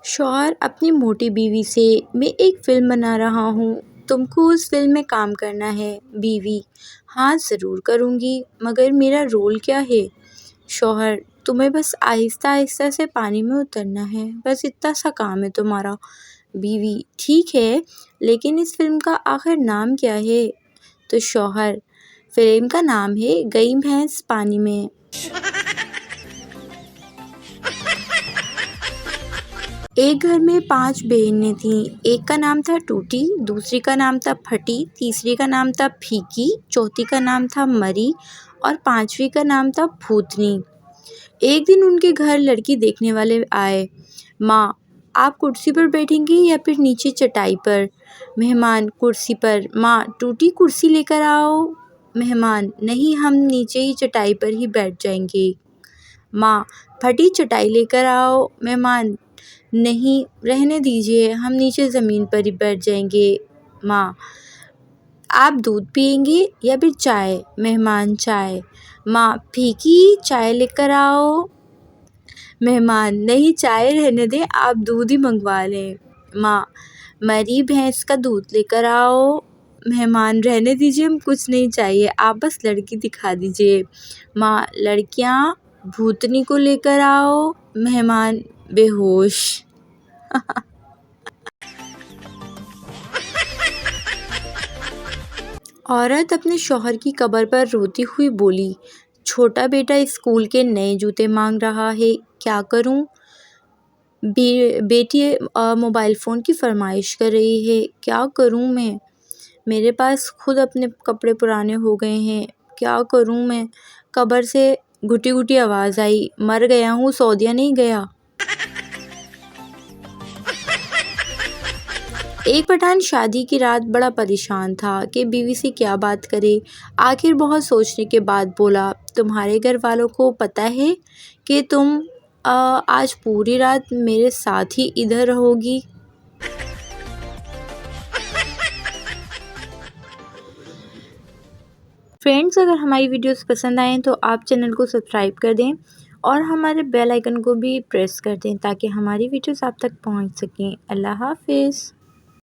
शौहर अपनी मोटी बीवी से, मैं एक फ़िल्म बना रहा हूँ, तुमको उस फ़िल्म में काम करना है। बीवी: हाँ ज़रूर करूँगी, मगर मेरा रोल क्या है? शौहर: तुम्हें बस आहिस्ता आहिस्ता से पानी में उतरना है, बस इतना सा काम है तुम्हारा। बीवी: ठीक है, लेकिन इस फ़िल्म का आखिर नाम क्या है? तो शौहर: फ़िल्म का नाम है गई भैंस पानी में। एक घर में 5 बहनें थीं। एक का नाम था टूटी, दूसरी का नाम था फटी, तीसरी का नाम था फीकी, चौथी का नाम था मरी और पांचवी का नाम था भूतनी। एक दिन उनके घर लड़की देखने वाले आए। माँ: आप कुर्सी पर बैठेंगी या फिर नीचे चटाई पर? मेहमान: कुर्सी पर। माँ: टूटी कुर्सी लेकर आओ। मेहमान: नहीं, हम नीचे ही चटाई पर ही बैठ जाएंगे। माँ: फटी चटाई लेकर आओ। मेहमान: नहीं, रहने दीजिए, हम नीचे ज़मीन पर ही बैठ जाएंगे। माँ: आप दूध पियेंगे या फिर चाय? मेहमान: चाय। माँ: फीकी चाय लेकर आओ। मेहमान: नहीं, चाय रहने दें, आप दूध ही मंगवा लें। माँ: मरी भैंस का दूध लेकर आओ। मेहमान: रहने दीजिए, हम कुछ नहीं चाहिए, आप बस लड़की दिखा दीजिए। माँ: लड़कियाँ भूतनी को लेकर आओ। मेहमान बेहोश। औरत अपने शौहर की कब्र पर रोती हुई बोली: छोटा बेटा स्कूल के नए जूते मांग रहा है, क्या करूं? बेटी मोबाइल फ़ोन की फरमाइश कर रही है, क्या करूं मैं? मेरे पास खुद अपने कपड़े पुराने हो गए हैं, क्या करूं मैं? कब्र से घुटी घुटी आवाज़ आई: मर गया हूँ, सऊदिया नहीं गया। एक पठान शादी की रात बड़ा परेशान था कि बीवी से क्या बात करे। आखिर बहुत सोचने के बाद बोला: तुम्हारे घर वालों को पता है कि तुम आज पूरी रात मेरे साथ ही इधर रहोगी? फ्रेंड्स, अगर हमारी वीडियोस पसंद आएँ तो आप चैनल को सब्सक्राइब कर दें और हमारे बेल आइकन को भी प्रेस कर दें ताकि हमारी वीडियोस आप तक पहुंच सकें। अल्लाह हाफिज़।